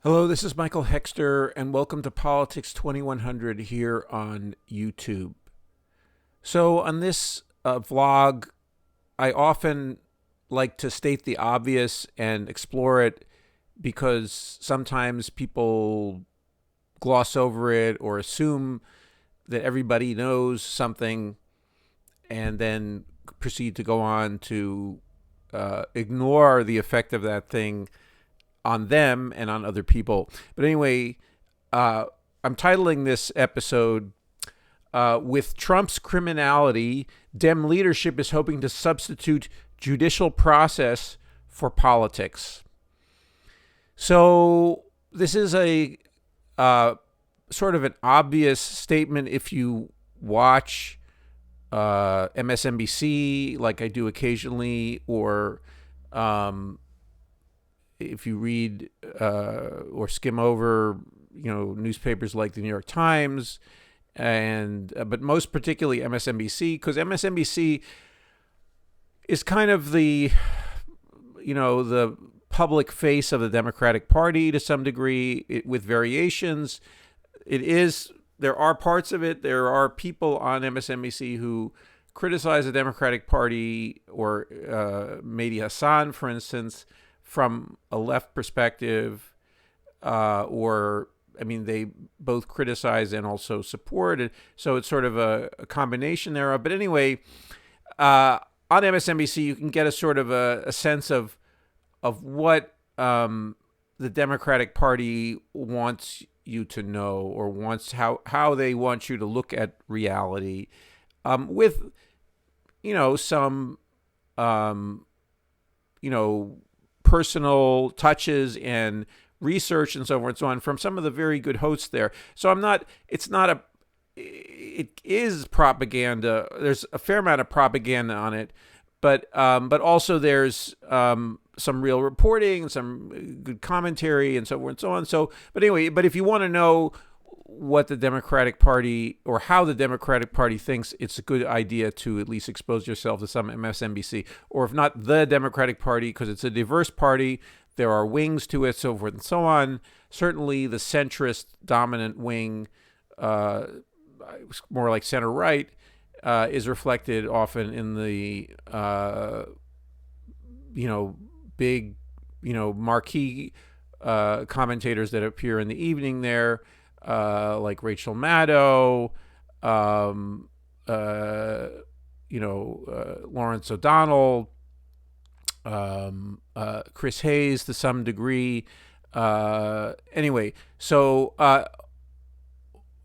Hello, this is Michael Hexter, and welcome to Politics 2100 here on YouTube. So, on this vlog, I often like to state the obvious and explore it because sometimes people gloss over it or assume that everybody knows something and then proceed to go on to ignore the effect of that thing on them and on other people. But anyway, I'm titling this episode with Trump's criminality, Dem leadership is hoping to substitute judicial process for politics. So this is a sort of an obvious statement if you watch MSNBC like I do occasionally, or if you read or skim over, newspapers like the New York Times, and but most particularly MSNBC, because MSNBC is kind of the public face of the Democratic Party to some degree, with variations. There are parts of it. There are people on MSNBC who criticize the Democratic Party, or Mehdi Hassan, for instance, from a left perspective, they both criticize and also support it. So it's sort of a combination thereof. But anyway, on MSNBC, you can get a sort of a sense of what the Democratic Party wants you to know, or wants how they want you to look at reality, with some personal touches and research and so forth and so on from some of the very good hosts there. So it is propaganda. There's a fair amount of propaganda on it, but also there's some real reporting, some good commentary, and so forth and so on. So, but if you want to know what the Democratic Party, or how the Democratic Party thinks it's a good idea to at least expose yourself to some MSNBC, or if not the Democratic Party, because it's a diverse party, there are wings to it, so forth and so on. Certainly the centrist dominant wing, more like center-right, is reflected often in the, big, marquee commentators that appear in the evening there, like Rachel Maddow, Lawrence O'Donnell, Chris Hayes to some degree. So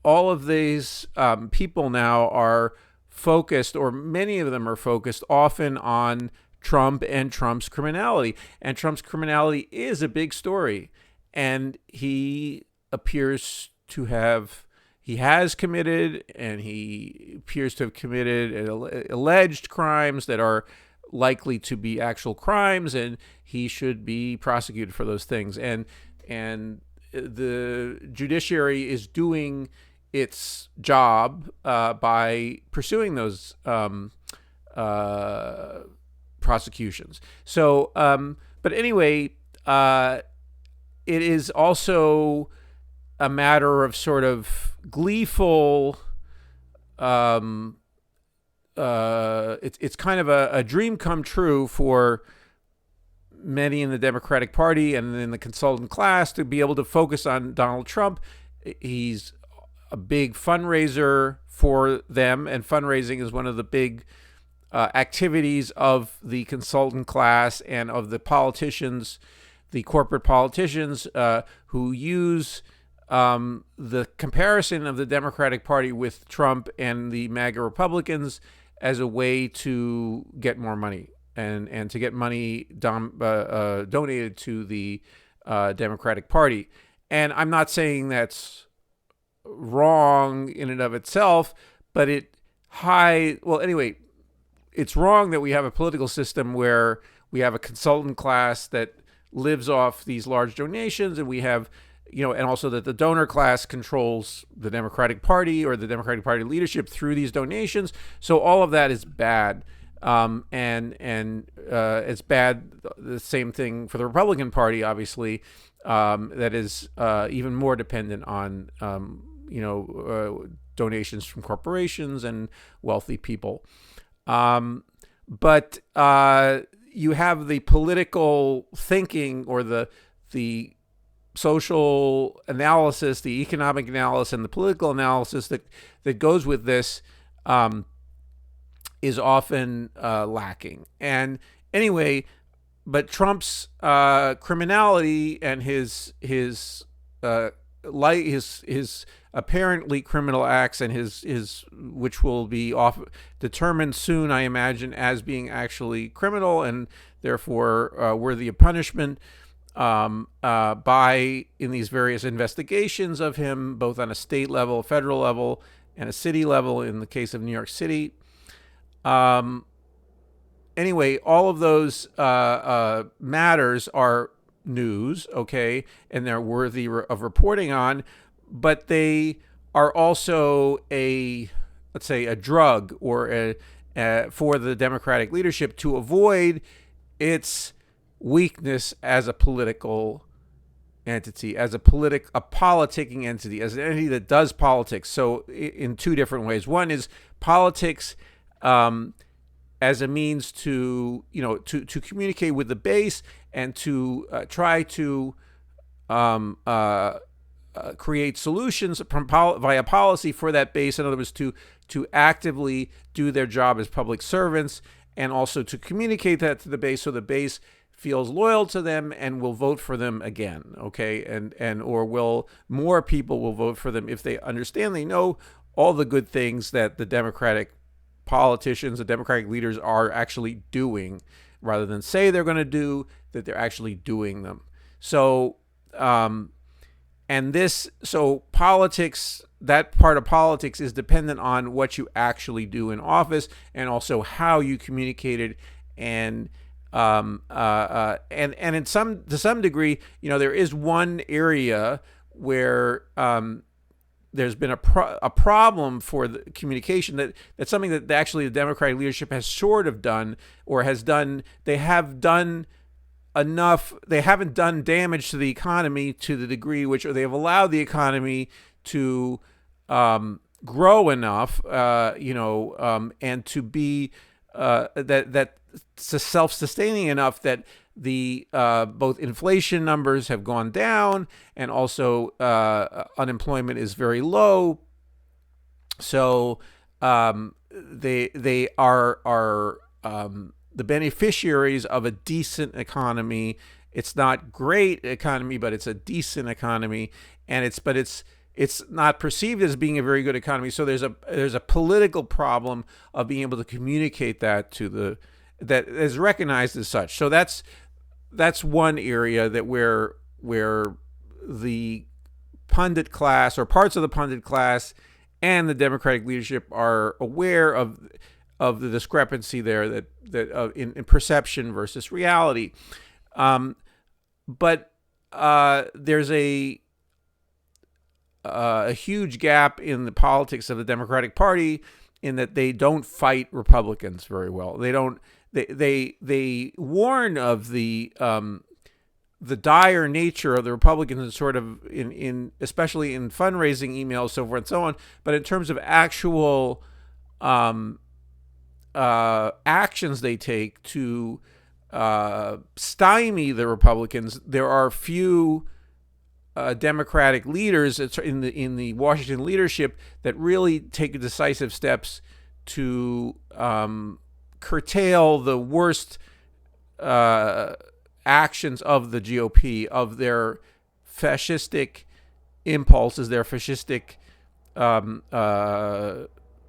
all of these people now are focused, or many of them are focused, often on Trump and Trump's criminality. And Trump's criminality is a big story. And he appears to has committed, and he appears to have committed alleged crimes that are likely to be actual crimes, and he should be prosecuted for those things. And the judiciary is doing its job by pursuing those prosecutions. So, but anyway, it is also a matter of sort of gleeful. It's kind of a dream come true for many in the Democratic Party and in the consultant class to be able to focus on Donald Trump. He's a big fundraiser for them, and fundraising is one of the big activities of the consultant class and of the politicians, the corporate politicians, who use the comparison of the Democratic Party with Trump and the MAGA Republicans as a way to get more money and to get money donated to the Democratic Party. And I'm not saying that's wrong in and of itself, but it's wrong that we have a political system where we have a consultant class that lives off these large donations, and we have, and also that the donor class controls the Democratic Party or the Democratic Party leadership through these donations. So all of that is bad. and it's bad. The same thing for the Republican Party, obviously, that is even more dependent on donations from corporations and wealthy people. But you have the political thinking, or the social analysis, the economic analysis, and the political analysis that goes with this is often lacking. And anyway, but Trump's criminality and his apparently criminal acts, and his which will be determined soon, I imagine, as being actually criminal and therefore worthy of punishment in these various investigations of him, both on a state level, federal level, and a city level in the case of New York City. Anyway, all of those matters are news, okay, and they're worthy of reporting on, but they are also let's say, a drug, or for the Democratic leadership to avoid its weakness as a political entity, as a politicking entity, as an entity that does politics. So in two different ways. One is politics as a means to communicate with the base and to try to create solutions via policy for that base. In other words, to actively do their job as public servants, and also to communicate that to the base, so the base feels loyal to them and will vote for them again, okay? Or more people will vote for them if they understand, they know all the good things that the Democratic politicians, the Democratic leaders are actually doing, rather than say they're going to do, that they're actually doing them. So, so politics, that part of politics is dependent on what you actually do in office, and also how you communicate it, and in to some degree, there is one area where there's been a problem for the communication, that's something that actually the Democratic leadership has sort of done, or has done. They have done enough. They haven't done damage to the economy to the degree which, or they have allowed the economy to grow enough, and to be self-sustaining enough that the both inflation numbers have gone down, and also unemployment is very low. So they are the beneficiaries of a decent economy. It's not great economy, but it's a decent economy, and it's not perceived as being a very good economy. So there's a political problem of being able to communicate that that is recognized as such. So that's one area that where the pundit class, or parts of the pundit class, and the Democratic leadership are aware of the discrepancy there, that in perception versus reality. But there's a huge gap in the politics of the Democratic Party, in that they don't fight Republicans very well. They don't. They warn of the dire nature of the Republicans, sort of in especially in fundraising emails, so forth and so on. But in terms of actual actions they take to stymie the Republicans, there are few Democratic leaders in the Washington leadership that really take decisive steps to curtail the worst actions of the GOP, of their fascistic impulses, their fascistic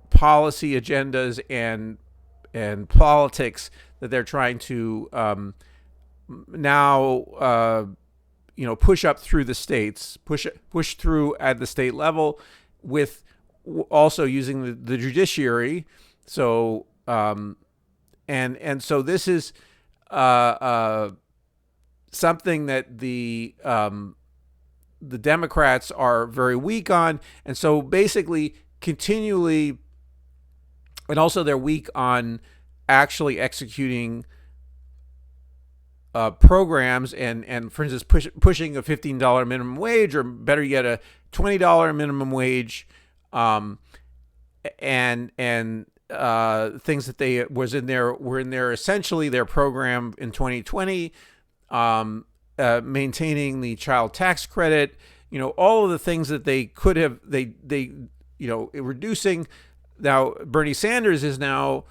policy agendas and politics that they're trying to now push up through the states, push through at the state level, with also using the judiciary. So and so this is something that the Democrats are very weak on, and so basically continually, and also they're weak on actually executing programs and for instance, pushing a $15 minimum wage, or better yet, a $20 minimum wage, and things that they were in there essentially their program in 2020, maintaining the child tax credit, all of the things that they could have, reducing. Now Bernie Sanders is now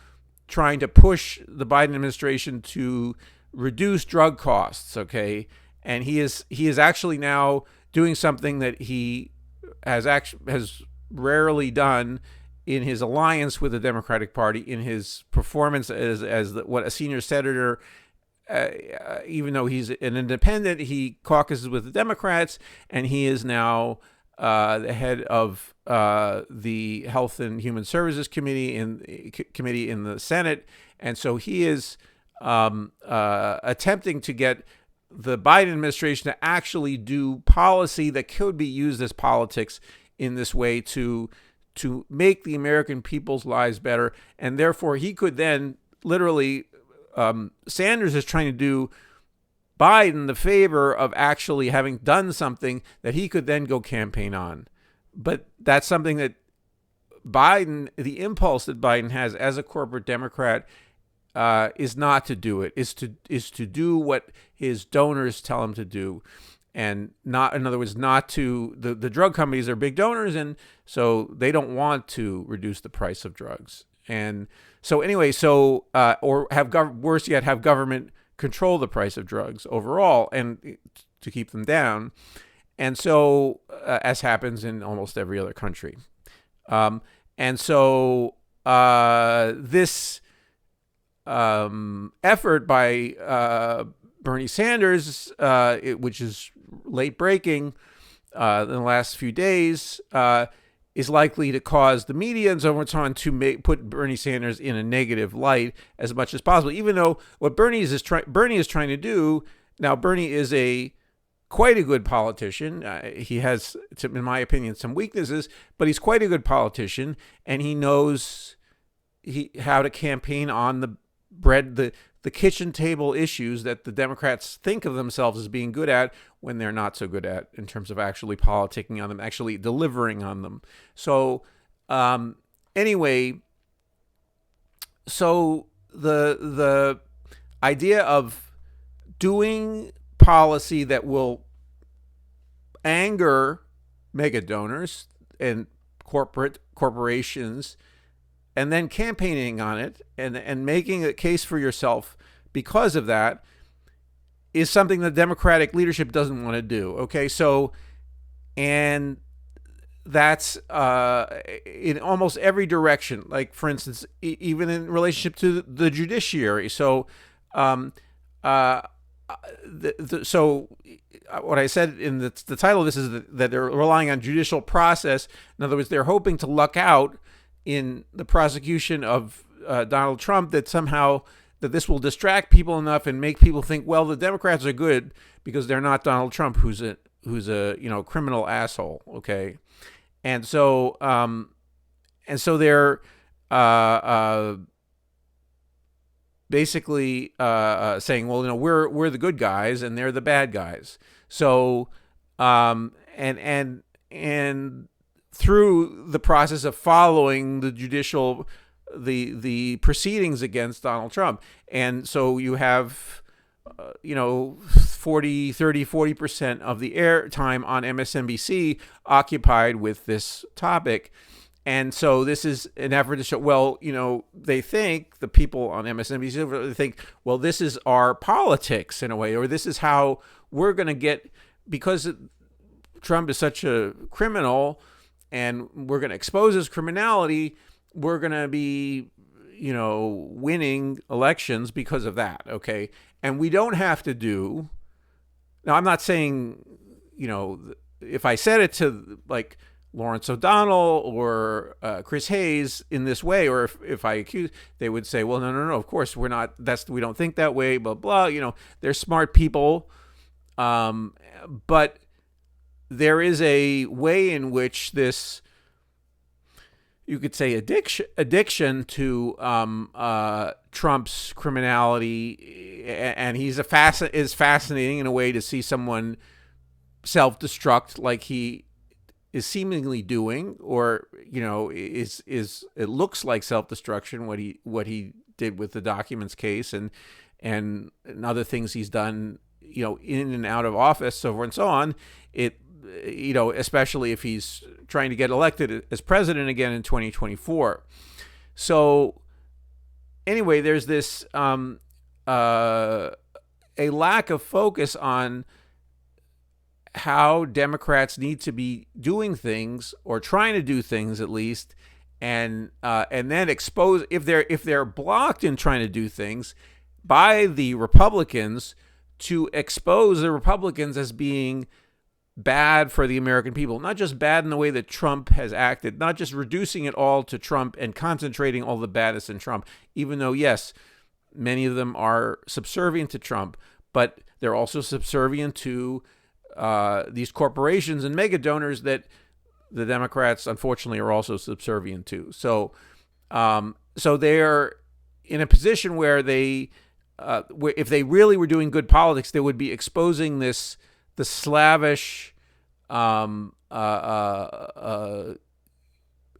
trying to push the Biden administration to reduce drug costs, okay? And he is actually now doing something that he has rarely done in his alliance with the Democratic Party, in his performance as a senior senator. Even though he's an independent, he caucuses with the Democrats, and he is now the head of the Health and Human Services committee in the Senate, and so he is attempting to get the Biden administration to actually do policy that could be used as politics in this way to make the American people's lives better. And therefore, he could then literally, Sanders is trying to do Biden the favor of actually having done something that he could then go campaign on. But that's something that Biden, the impulse that Biden has as a corporate Democrat, is not to do it, is to do what his donors tell him to do. And not, in other words, not to, the drug companies are big donors, and so they don't want to reduce the price of drugs. And so anyway, or worse yet, have government control the price of drugs overall and to keep them down. And so, as happens in almost every other country. And so this effort by Bernie Sanders, which is late breaking in the last few days, is likely to cause the media and so on to put Bernie Sanders in a negative light as much as possible. Even though what Bernie is trying to do now, Bernie is quite a good politician. He has, in my opinion, some weaknesses, but he's quite a good politician, and he knows how to campaign on the kitchen table issues that the Democrats think of themselves as being good at when they're not so good at, in terms of actually politicking on them, actually delivering on them. So anyway, so the idea of doing policy that will anger mega donors and corporations, and then campaigning on it and making a case for yourself because of that, is something the Democratic leadership doesn't want to do. Okay, so, and that's in almost every direction. Like, for instance, even in relationship to the judiciary. So, so what I said in the title of this is that they're relying on judicial process. In other words, they're hoping to luck out in the prosecution of Donald Trump, that somehow that this will distract people enough and make people think, well, the Democrats are good because they're not Donald Trump, who's a criminal asshole. Okay, and so they're basically saying, well, we're the good guys and they're the bad guys. So and through the process of following the judicial, the proceedings against Donald Trump. And so you have, 40% of the air time on MSNBC occupied with this topic. And so this is an effort to show, well, they think, the people on MSNBC, they think, well, this is our politics in a way, or this is how we're going to get, because Trump is such a criminal, and we're going to expose his criminality, we're going to be, winning elections because of that, okay? And we don't have to do... Now, I'm not saying, if I said it to, like, Lawrence O'Donnell or Chris Hayes in this way, or if I accuse, they would say, well, no, of course we're not, we don't think that way, blah, blah, they're smart people. But there is a way in which this you could say addiction to Trump's criminality, and he's is fascinating in a way to see someone self-destruct like he is seemingly doing, or is it looks like self-destruction what he did with the documents case and other things he's done, in and out of office, so forth and so on. It especially if he's trying to get elected as president again in 2024. So anyway, there's this a lack of focus on how Democrats need to be doing things, or trying to do things at least, and then expose, if they're blocked in trying to do things by the Republicans, to expose the Republicans as being bad for the American people. Not just bad in the way that Trump has acted, not just reducing it all to Trump and concentrating all the baddest in Trump, even though, yes, many of them are subservient to Trump, but they're also subservient to these corporations and mega donors that the Democrats, unfortunately, are also subservient to. So they're in a position where where if they really were doing good politics, they would be exposing the slavish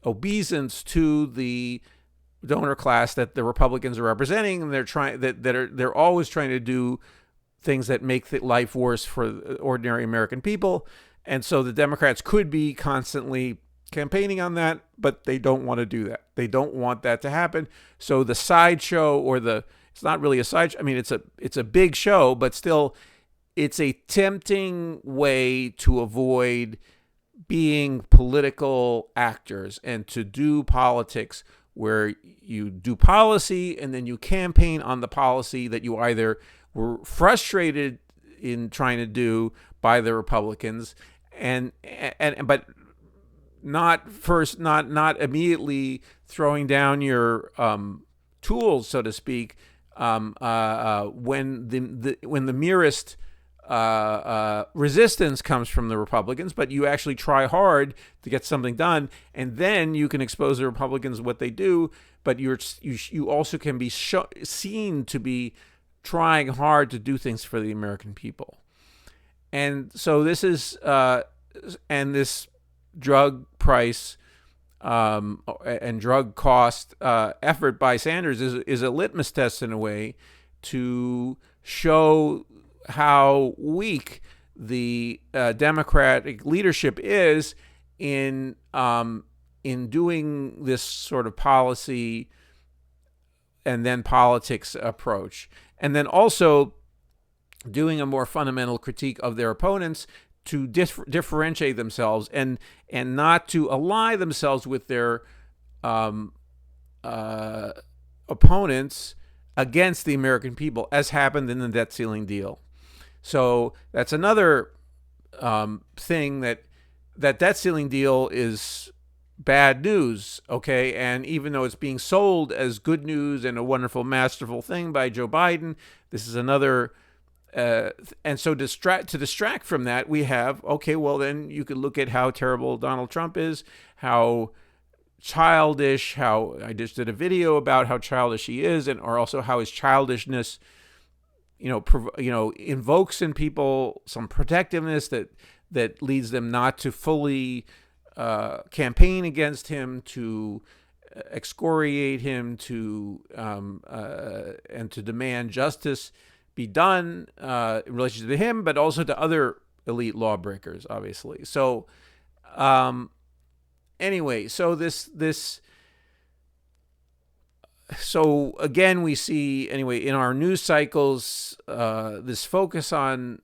obeisance to the donor class that the Republicans are representing, and they're always trying to do things that make life worse for ordinary American people. And so the Democrats could be constantly campaigning on that, but they don't want to do that. They don't want that to happen. So the sideshow, it's not really a sideshow. I mean, it's a big show, but still, it's a tempting way to avoid being political actors and to do politics where you do policy and then you campaign on the policy that you either were frustrated in trying to do by the Republicans, but not immediately throwing down your tools, so to speak, when the merest resistance comes from the Republicans, but you actually try hard to get something done, and then you can expose the Republicans what they do. But you also can be seen to be trying hard to do things for the American people. And so this is and this drug price and drug cost effort by Sanders is a litmus test in a way to show how weak the Democratic leadership is in doing this sort of policy and then politics approach, and then also doing a more fundamental critique of their opponents to differentiate themselves and not to ally themselves with their opponents against the American people, as happened in the debt ceiling deal. So that's another thing, that debt ceiling deal is bad news, okay? And even though it's being sold as good news and a wonderful, masterful thing by Joe Biden, this is another. And so to distract from that, we have, okay, well, then you could look at how terrible Donald Trump is, how childish, how I just did a video about how childish he is, or also how his childishness, invokes in people some protectiveness that leads them not to fully campaign against him, to excoriate him, and to demand justice be done in relation to him, but also to other elite lawbreakers, obviously. So, anyway, so so again, we see, anyway, in our news cycles, this focus on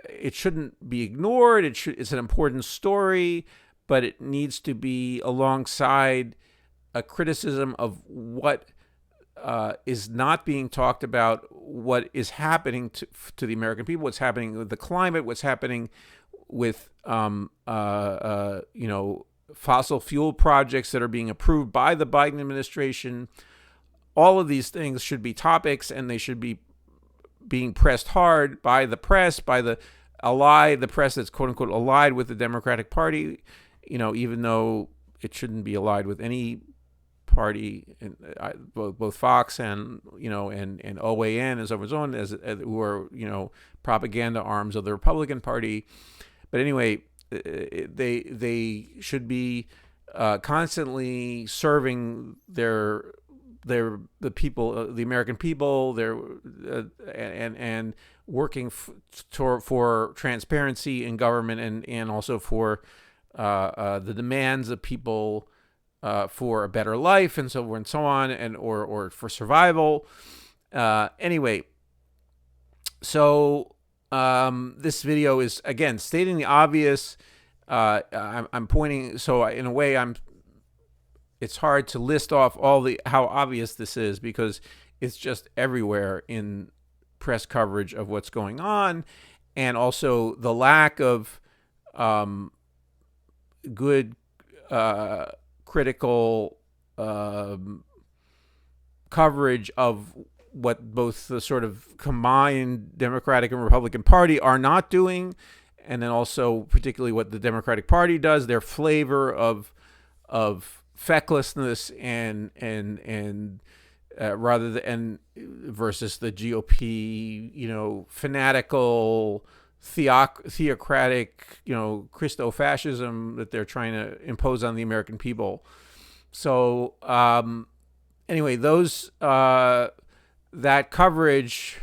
it shouldn't be ignored. It's an important story, but it needs to be alongside a criticism of what is not being talked about, what is happening to the American people, what's happening with the climate, what's happening with fossil fuel projects that are being approved by the Biden administration. All of these things should be topics, and they should be being pressed hard by the press, by the press that's quote unquote allied with the Democratic Party. Even though it shouldn't be allied with any party, both Fox and and OAN, as was on, as who are propaganda arms of the Republican Party. But anyway, they should be constantly serving the people, the American people, and working for transparency in government, and also for the demands of people for a better life, and so forth and so on, and or for survival. Anyway, so this video is, again, stating the obvious. I'm pointing, so in a way, it's hard to list off how obvious this is, because it's just everywhere in press coverage of what's going on, and also the lack of good critical coverage of what both the sort of combined Democratic and Republican Party are not doing, and then also particularly what the Democratic Party does, their flavor of fecklessness and rather than versus the GOP, fanatical, theocratic, Christo-fascism that they're trying to impose on the American people. So anyway, that coverage,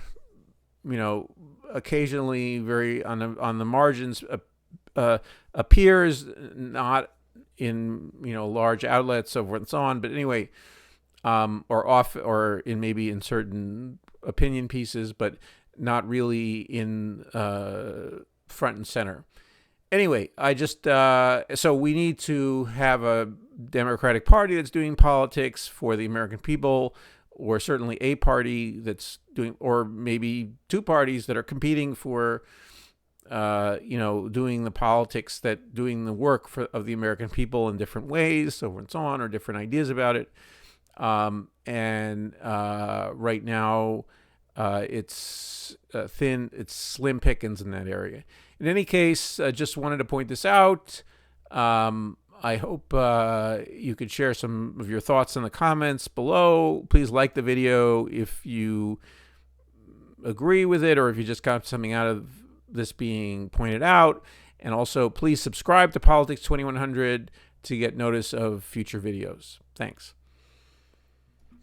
occasionally very on the margins appears, not in large outlets, so forth and so on. But anyway, or maybe in certain opinion pieces, but not really in front and center. Anyway, I just so we need to have a Democratic Party that's doing politics for the American people, or certainly a party that's doing, or maybe two parties that are competing for, doing the politics, doing the work of the American people in different ways, so forth and so on, or different ideas about it. And right now, it's it's slim pickings in that area. In any case, I just wanted to point this out. I hope you could share some of your thoughts in the comments below. Please like the video if you agree with it, or if you just got something out of this being pointed out. And also, please subscribe to Politics 2100 to get notice of future videos. Thanks.